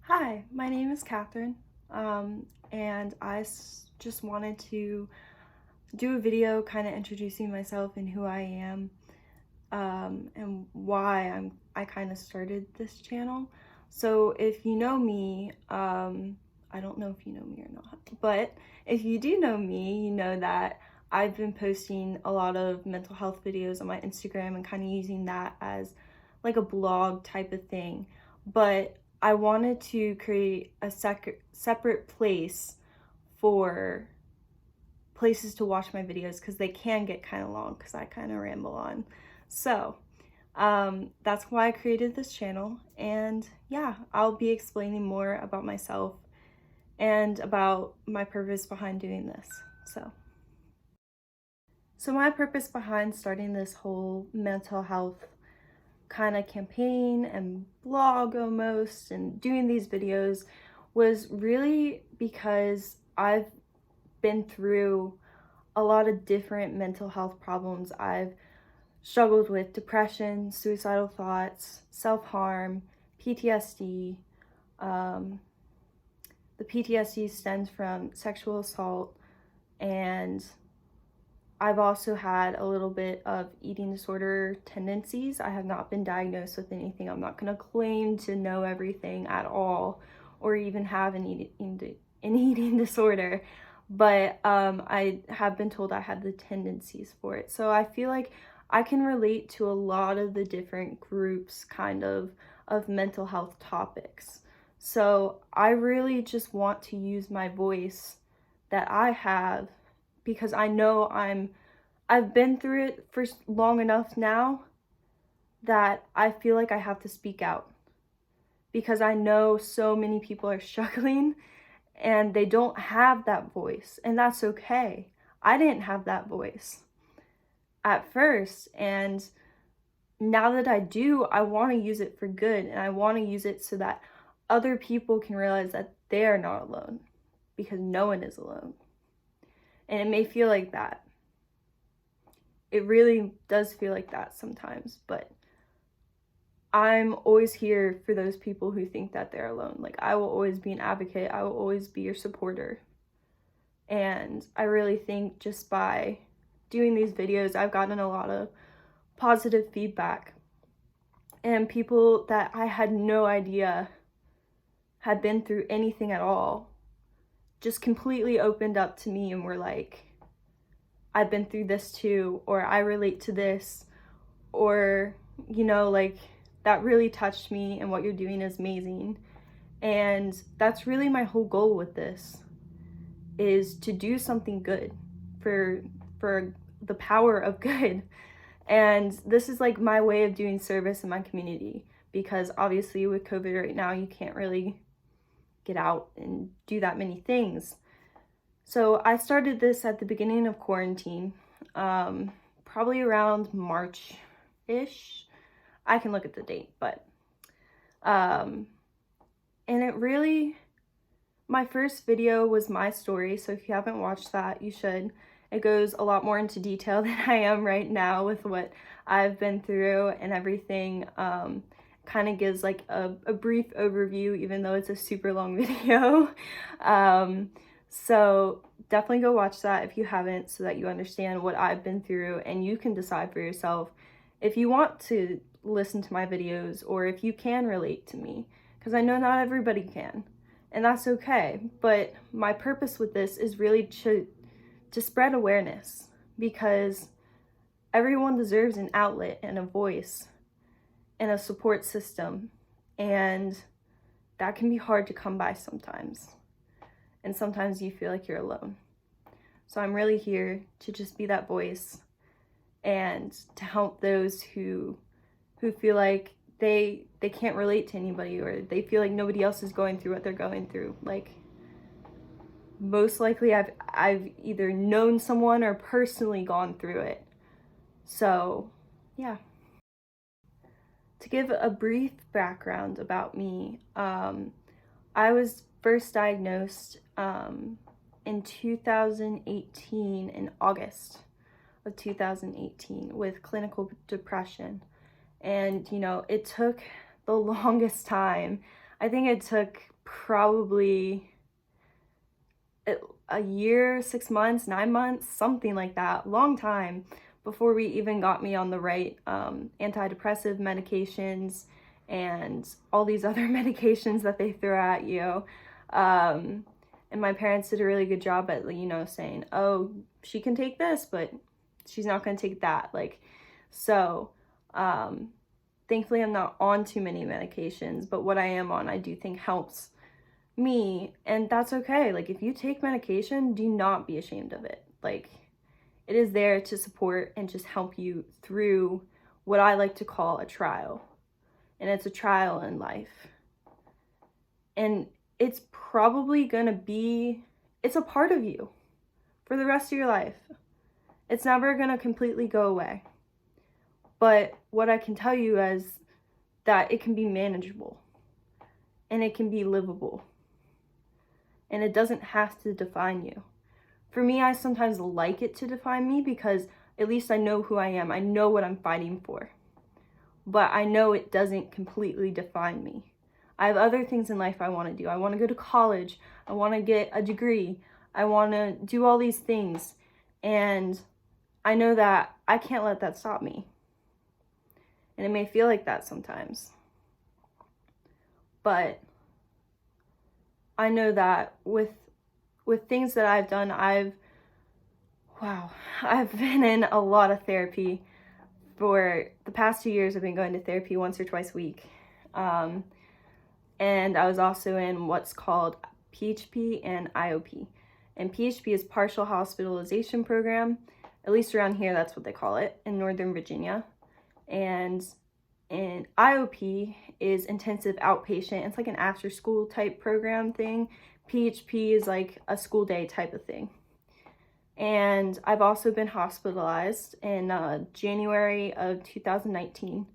Hi, my name is Catherine, and just wanted to do a video kind of introducing myself and who I am, and why I kind of started this channel. So if you know me, I don't know if you know me or not, but if you do know me, you know that I've been posting a lot of mental health videos on my Instagram and kind of using that as like a blog type of thing. But I wanted to create a separate place for places to watch my videos because they can get kind of long because I kind of ramble on. So that's why I created this channel. And yeah, I'll be explaining more about myself and about my purpose behind doing this. So my purpose behind starting this whole mental health kind of campaign and blog almost and doing these videos was really because I've been through a lot of different mental health problems. I've struggled with depression, suicidal thoughts, self-harm, PTSD. Um, the PTSD stems from sexual assault, and I've also had a little bit of eating disorder tendencies. I have not been diagnosed with anything. I'm not going to claim to know everything at all or even have an eating disorder, but I have been told I have the tendencies for it. So I feel like I can relate to a lot of the different groups of mental health topics. So I really just want to use my voice that I have because I know I've been through it for long enough now that I feel like I have to speak out because I know so many people are struggling and they don't have that voice, and that's okay. I didn't have that voice at first, and now that I do, I want to use it for good, and I want to use it so that other people can realize that they are not alone, because no one is alone. And it may feel like that. It really does feel like that sometimes, but I'm always here for those people who think that they're alone. Like, I will always be an advocate. I will always be your supporter. And I really think just by doing these videos, I've gotten a lot of positive feedback. And people that I had no idea had been through anything at all just completely opened up to me and were like, I've been through this too, or I relate to this, or, like, that really touched me and what you're doing is amazing. And that's really my whole goal with this, is to do something good for the power of good. And this is like my way of doing service in my community, because obviously with COVID right now, you can't really get out and do that many things. So I started this at the beginning of quarantine, probably around March-ish. I can look at the date, but and it really, my first video was my story, so if you haven't watched that, you should. It goes a lot more into detail than I am right now with what I've been through and everything. Kind of gives like a brief overview, even though it's a super long video. So definitely go watch that if you haven't, so that you understand what I've been through and you can decide for yourself if you want to listen to my videos or if you can relate to me, because I know not everybody can, and that's okay. But my purpose with this is really to spread awareness, because everyone deserves an outlet and a voice and a support system, and that can be hard to come by sometimes, and sometimes you feel like you're alone. So I'm really here to just be that voice and to help those who feel like they can't relate to anybody, or they feel like nobody else is going through what they're going through. Like, most likely I've either known someone or personally gone through it. So yeah. To give a brief background about me, I was first diagnosed in 2018, in August of 2018, with clinical depression. And, it took the longest time. I think it took probably a year, 6 months, 9 months, something like that, long time before we even got me on the right antidepressive medications and all these other medications that they throw at you. And my parents did a really good job at, saying, oh, she can take this, but she's not going to take that. So thankfully I'm not on too many medications, but what I am on, I do think helps me, and that's okay. If you take medication, do not be ashamed of it. It is there to support and just help you through what I like to call a trial. And it's a trial in life. And it's probably gonna be, it's a part of you for the rest of your life. It's never gonna completely go away. But what I can tell you is that it can be manageable and it can be livable. And it doesn't have to define you. For me, I sometimes like it to define me because at least I know who I am. I know what I'm fighting for. But I know it doesn't completely define me. I have other things in life I want to do. I want to go to college. I want to get a degree. I want to do all these things. And I know that I can't let that stop me. And it may feel like that sometimes. But I know that with things that I've done, I've been in a lot of therapy. For the past 2 years, I've been going to therapy once or twice a week. And I was also in what's called PHP and IOP. And PHP is Partial Hospitalization Program. At least around here, that's what they call it, in Northern Virginia. And IOP is intensive outpatient. It's like an after school type program thing. PHP is like a school day type of thing. And I've also been hospitalized in January of 2019.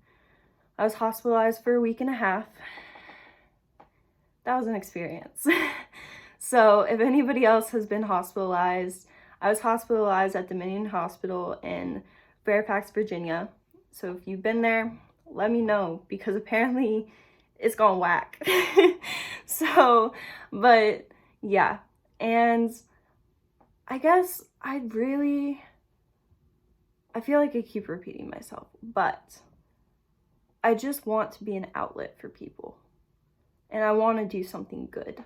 I was hospitalized for a week and a half. That was an experience. So if anybody else has been hospitalized, I was hospitalized at Dominion Hospital in Fairfax, Virginia. So if you've been there, let me know, because apparently it's gone whack. So, but yeah. And I guess I feel like I keep repeating myself, but I just want to be an outlet for people. And I want to do something good.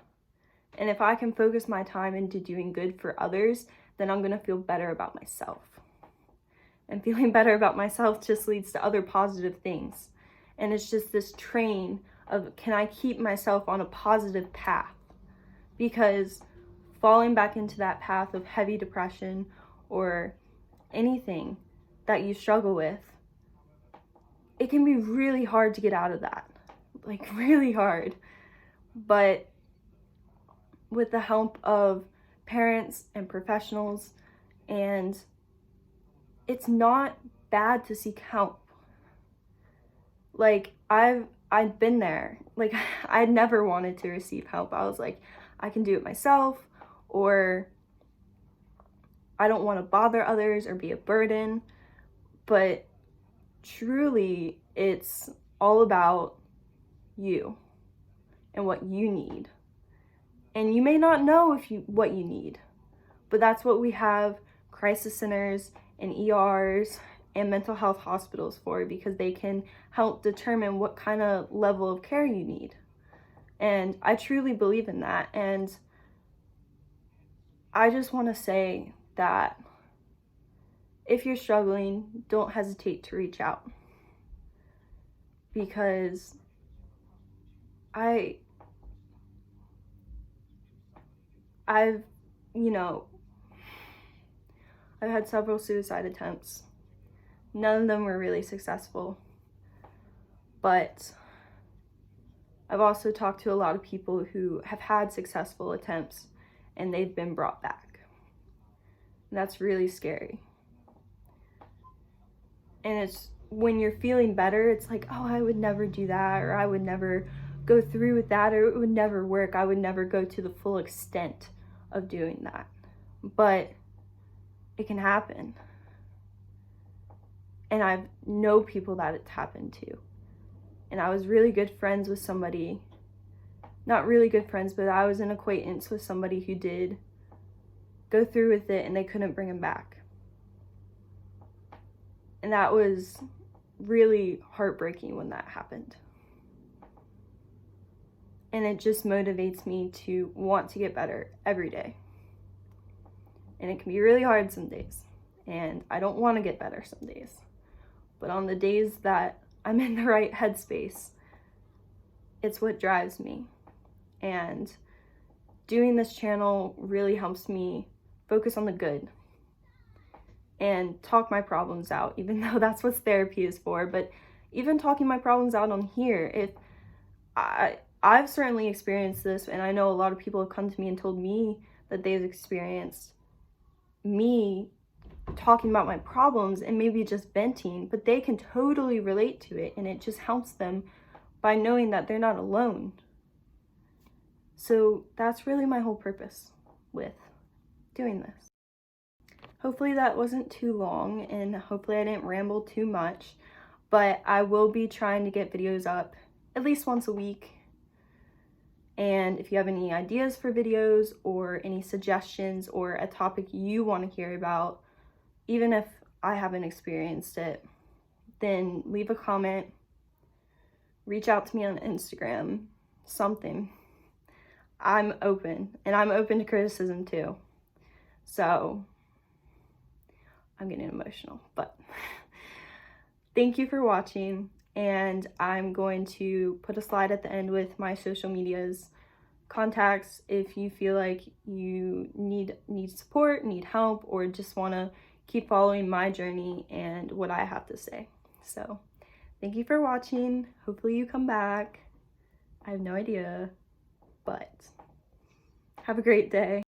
And if I can focus my time into doing good for others, then I'm going to feel better about myself. And feeling better about myself just leads to other positive things. And it's just this train of, can I keep myself on a positive path? Because falling back into that path of heavy depression or anything that you struggle with, it can be really hard to get out of that. Really hard. But with the help of parents and professionals, and it's not bad to seek help. I've been there. I never wanted to receive help. I was like, I can do it myself, or I don't want to bother others or be a burden. But truly, it's all about you and what you need. And you may not know what you need, but that's what we have crisis centers and ERs and mental health hospitals for, because they can help determine what kind of level of care you need. And I truly believe in that. And I just want to say that if you're struggling, don't hesitate to reach out. Because I've had several suicide attempts. None of them were really successful. But I've also talked to a lot of people who have had successful attempts and they've been brought back. And that's really scary. And it's when you're feeling better, it's like, oh, I would never do that, or I would never go through with that, or it would never work. I would never go to the full extent of doing that. But it can happen. And I know people that it's happened to. And I was really good friends with somebody not really good friends, but I was an acquaintance with somebody who did go through with it and they couldn't bring him back. And that was really heartbreaking when that happened. And it just motivates me to want to get better every day. And it can be really hard some days. And I don't want to get better some days. But on the days that I'm in the right headspace, it's what drives me. And doing this channel really helps me focus on the good and talk my problems out, even though that's what therapy is for. But even talking my problems out on here, if I've certainly experienced this, and I know a lot of people have come to me and told me that they've experienced me talking about my problems and maybe just venting, but they can totally relate to it, and it just helps them by knowing that they're not alone. So that's really my whole purpose with doing this. Hopefully that wasn't too long, and hopefully I didn't ramble too much, but I will be trying to get videos up at least once a week. And if you have any ideas for videos or any suggestions or a topic you want to hear about, even if I haven't experienced it, then leave a comment, reach out to me on Instagram, something. I'm open, and I'm open to criticism too. So I'm getting emotional, but thank you for watching. And I'm going to put a slide at the end with my social medias, contacts, if you feel like you need support, need help, or just want to keep following my journey and what I have to say. So thank you for watching. Hopefully you come back. I have no idea, but have a great day.